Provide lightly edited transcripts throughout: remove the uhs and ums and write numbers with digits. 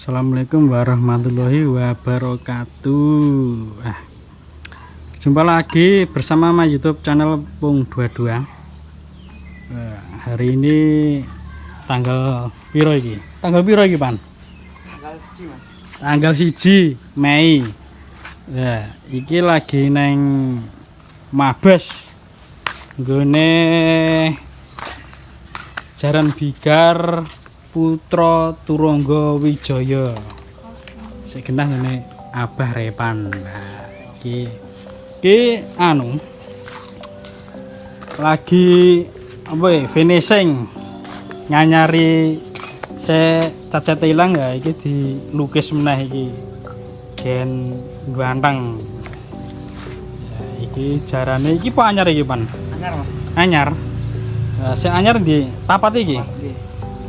Assalamualaikum warahmatullahi wabarakatuh. Jumpa lagi bersama YouTube channel Pung 22. Hari ini tanggal piro iki? Tanggal piro iki, Pan? Tanggal 1, Mas. Tanggal 1 Mei. Ya, iki lagi neng Mabes. Nggone Jaran Bigar Putra Turangga Wijaya. Sik genah ngene Abah Repan. Nah, iki lagi apa ya, finishing nganyari se cacat ilang ya, iki dilukis meneh iki gen ganteng ya, iki jarane iki apa anyar iki, Pan? Anyar, Mas. Anyar. Nah, sing anyar di papat iki. Nggih.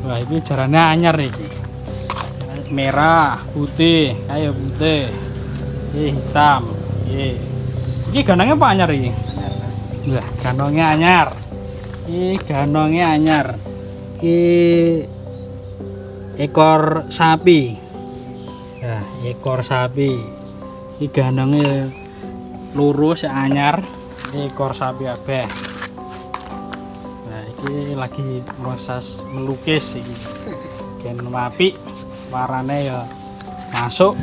Wah, ini jarane anyar iki. Merah, putih, kayak putih. Iki hitam. Iki ganangnya apa anyar iki? Anyar, Mas. Lah, ganongnya anyar. Iki ganongnya anyar. Iki ekor sapi. Nah, ekor sapi. Iki ganongnya lurus anyar. Ekor sapi abeh. Ini lagi proses melukis ini gen api warnanya ya masuk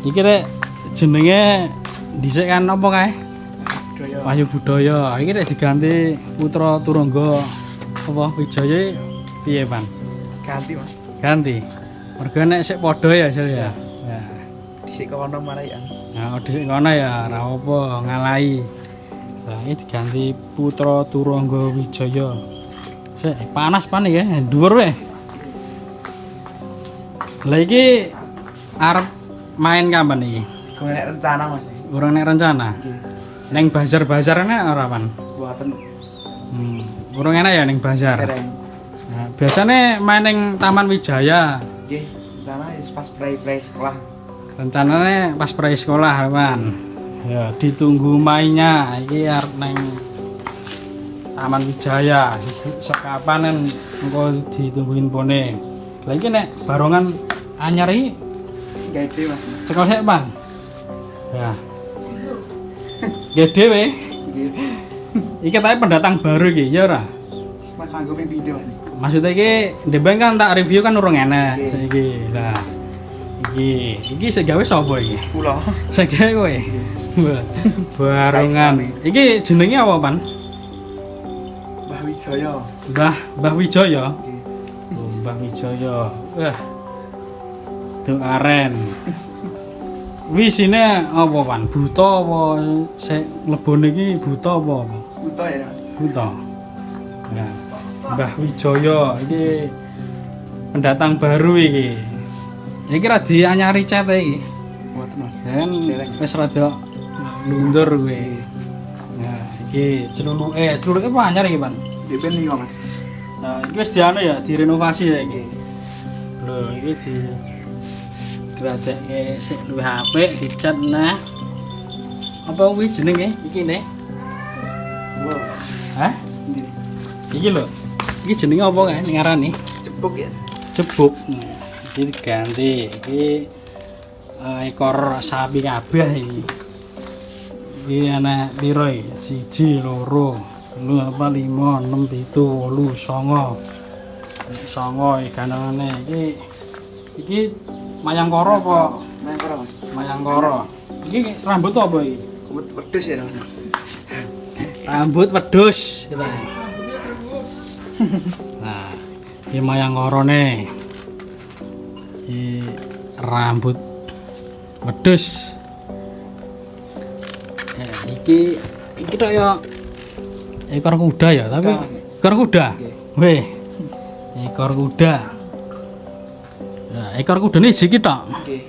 ini kira jenenge dhisik kan apa kae Wahyu Budaya ini diganti Putra Turangga apa Wijaya piye, Pan? Ganti, Mas. Ganti mergo nek sik padha ya jare ya. Dhisik kono marai an. Nah, di kono ya ora apa ngalahi. Lah iki diganti Putra Turangga Wijaya. Sik panas pan iki, dhuwur wae. Lah iki arep main kapan iki? Kok nek rencana, Mas. Urung nek rencana. Nggih. Ning bazar-bazarane ora, Pan? Buatan Urung enak ya ning bazar. dereng. Nah, biasane main ning Taman Wijaya. Nggih, rencana wis pas prei sekolah. Rencananya pas pre sekolah, Pan. Ya, ditunggu mainnya. Iki arep nang Taman Wijaya. Sekapan engko ditungguin pone. Lah iki nek barongan anyar iki Gede, Mas. cekel sik, Pan. Ya. Gede we. Nggih. Iki tapi pendatang baru iki, ya ora? Mas nganggo video, Mas. Maksudnya iki ndebeng kan tak review kan urung enak Nggih. saiki. Lah. Iki sing gawe sapa iki? Kula. Sing gawe kowe. Barongan. Iki jenenge apa, Pan? Mbah Wijaya. Mbah Wijaya. Nggih. Oh, Mbah Wijaya. Wah. Tuh aren. Wisine apa, Pan? Buta apa sik mlebone iki buta apa? Buta ya, Mas. Buta. Nah, Mbah Wijaya iki pendatang baru iki. Iki ra dianyari cat iki. Buatan, Mas. Kan Dereng. wis rada lundur kowe. Nah, iki celuluke apa anyar iki, Pan? Depen iki, Mas. Nah, iki wis dianu ya, direnovasi ya iki. Nggih. Lho, iki diadekke sik luwih apik, dicat nah. Apa kuwi jenenge iki ne? Wow. Hah? Nggih. Iki lho. Iki jenenge apa kae ngarani? Cepuk ya. Jebuk. Nah, iki diganti. Iki ekor sapi kabeh iki. Iki ana piro iki? 1, 2, 3, 4, 5, 6, 7, 8, 9. 9 ganane iki mayangkara apa? Main karo, Mas. Mayangkara. Iki rambut apa iki? Wedhus ya, Mas. Rambut wedhus. Nah, iki mayangkarane. Iki rambut wedhus. Ya, iki tok ya ekor kuda ya, tapi ekor kuda. Weh. Ekor kuda. Nah, ekor kudane iki tok. Nggih.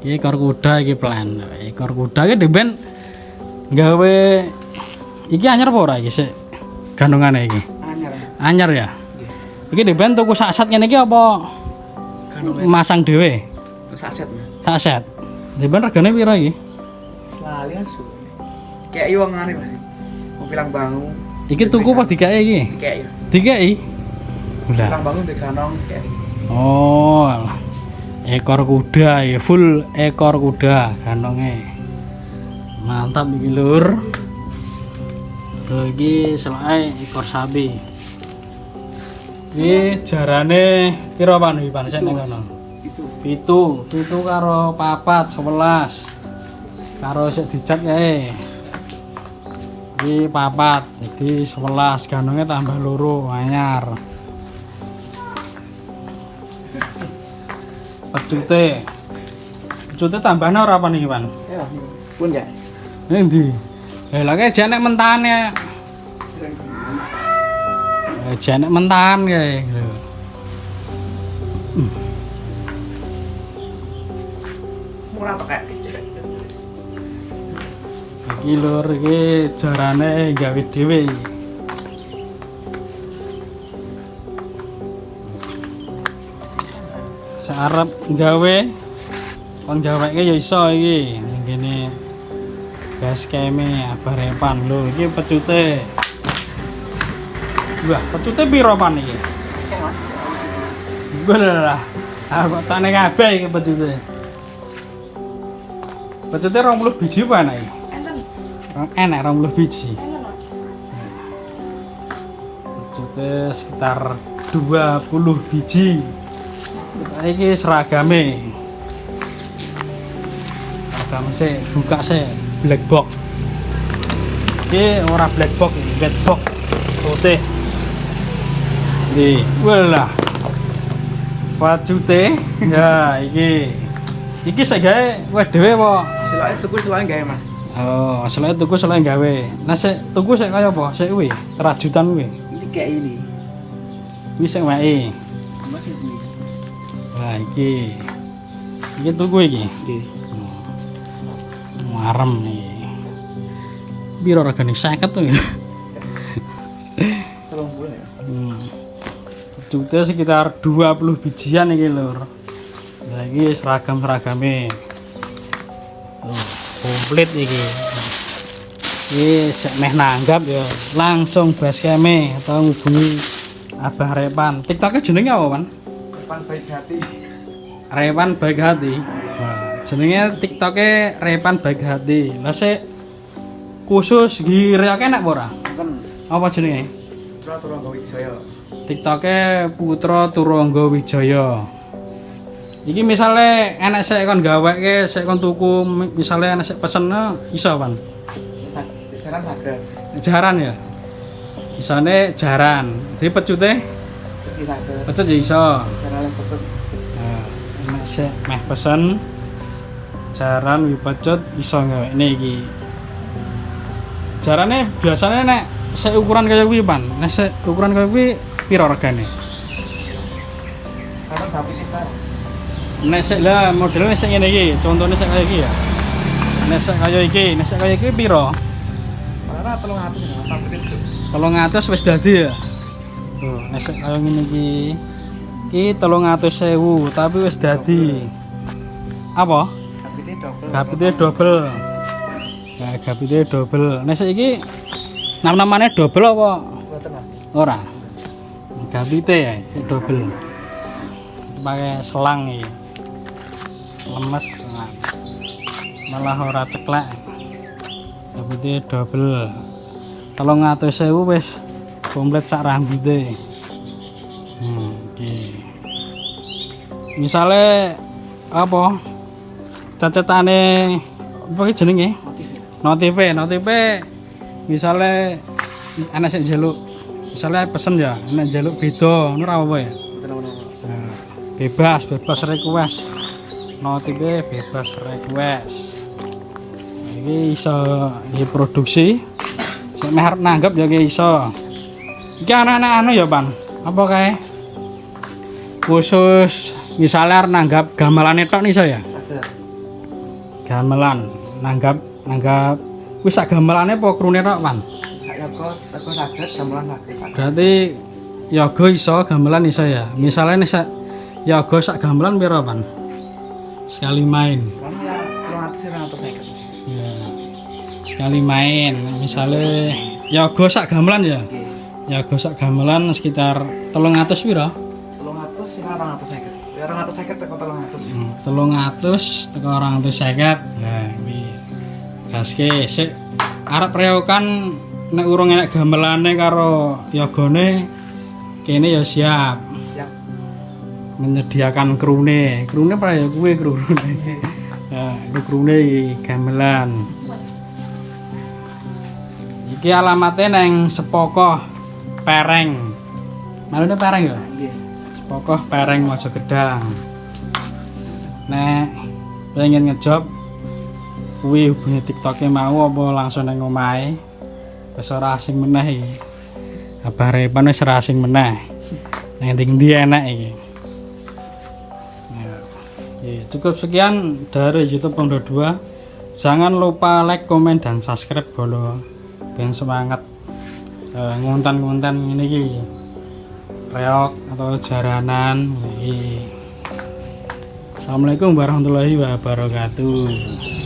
Iki ekor kuda iki plan. Ekor kuda iki demben gawe iki anyar apa ora iki sik gandongane iki? Anyar. Anyar ya. Nggih. Iki demben tuku sak-set ngene iki apa Kan masang dhewe? saset, Mas. Sak-set. Demben regane piro iki? Selalu, Mas. Kayak iwang ngene, Mas. Mau bilang bangu Iki tuku apa digawe iki? Kayak ya. Digawe. Udah. Tukang bangun di kanong kayak ini. Oh, alah. Ekor kuda ya, full ekor kuda kandongnya. Mantap iki lur. Tuh iki selai ekor sapi. Iki jarane piro pan iki pan sik ning kono? Itu. Pitu karo papat 11. Karo sik dicat kae. Iki papat, jadi 11 gandongnya tambah loro anyar. Pecute tambahnya ora apa nih Pan? Ya, pun ya. Endi? Lah kae jane mentahan ya. Jane mentahan kae. Murah tok kayak. Iki lur iki jarane gawe dhewe. Sarep gawe kon gaweke ya iso iki ngene gas keme abarepan lho iki pecute. Wah, pecute piro pan iki? Kayak Mas. Belah. Aku tane kabeh iki pecute. Pecute 20 biji apa enak iki? Enak 20 biji. Pecute sekitar 20 biji. Iki seragame. Seragam sih, buka sih black box. Iki ora black box, red box. Putih. Iki, walah. Pacute. Ya, iki sik gawe wis dhewe apa? Siloke tuku siloke gawe Mas. Oh, selain tuku selain gawe. Nah, sik tuku sik kaya apa? Sik kuwi, rajutan kuwi. Ini kayak ini. Kuwi sik wae. Mas ini. Lah iki. Iki tuku iki. Nggih. Marem iki. Piro regane 50 tuh. Tolong boleh ya. Jute sekitar 20 bijian iki lur. Lah iki seragam-seragame. Komplit iki. Iki sik meh nanggap ya langsung baskeme atau ngubungi Abah Repan. TikToknya jenenge apa, Pan? Depan baik hati. Repan Baik Hati. Nah, jenenge TikToknya Repan Baik Hati. Lah sik khusus gireake enak apa ora? Kan Apa jenenge? Putra Turangga Wijaya. TikToknya Putra Turangga Wijaya. Iki misale enak sik kon gaweke, sik kon tuku, misale enak sik pesen iso, Pan. Jalan saged. Jaran ya. Isane jaran. Jadi pecute, Jadi saged. pecet ya iso. Jalan pecet. Nah, enak sik meh pesen jaran wi pecet iso ngene iki. Jarane biasanya nek sik ukuran kaya kuwi, Pan. Nek sik ukuran kaya kuwi piro regane? Karena tapi kita Nek sik lah modelnya sik ngene iki, contohnya sik kaya iki ya. Nek sik kaya iki piro? karena 300 ya, tapi itu. Kalau ngatus wis dadi ya. Tuh, nek sik kaya ngene iki. Iki 300.000 tapi wis dadi. Apa? Tapi itu double. Gapite double. Ya, gapite double. Nek sik iki nam-namane double apa? Buatan Mas. Ora. Gapite ya, double. Pakai selang iki. Lemes. Nah. Malah ora ceklek. Gapite double. 300.000 wis komplit sak rambute. Iki. Misale apa? Cacetane apa iki jenenge? Motif. Notif misale ana sing njaluk misale pesen ya, ana njaluk beda, ngono ora apa ya? Bener-bener. Nah, bebas request. Notifnya bebas request. Iki iso diproduksi. Sik meh arep nanggap ya ki iso. Iki anak-anak anu ya, Pan. Apa kae? Khusus misalnya arep nanggap gamelane tok iso ya? Saged. Gamelan nanggap wis sak gamelane apa krune tok, Pan? Saya kok teko saged gamelan saged. Berarti yoga iso, gamelan iso ya. Misalnya nih sak yoga sak gamelan piro, Pan? Sekali main. Kan ya 300 ya 350. Ya. Sekali main, misalnya Yogo sak gamelan ya. Nggih. Yogo sak gamelan sekitar 300 piro? 300 sing 250. Ya 250 teko 300. 300 teko 250. Nah, iki gaske sik arep reokan nek urung enek gamelane karo yogone kene ya siap Siap. menyediakan krune apa ya kuwe krune. Ya, itu krune gamelan. Iki alamatnya neng Sepokoh Pereng. Malune Pereng ya? Nggih. Sepokoh Pereng Mojogedang. Nek pengen ngejob kuwi hubungi TikTok-e mau apa langsung nang omahe. Wis ora asing meneh iki. Kabare pan wis ora asing meneh. Nang ndi enak iki. Ya, cukup sekian dari YouTube Pondok 2. Jangan lupa like, komen, dan subscribe bolo. Ben semangat nguntan-nguntan ini iki. Reok atau jaranan iki. Assalamualaikum warahmatullahi wabarakatuh.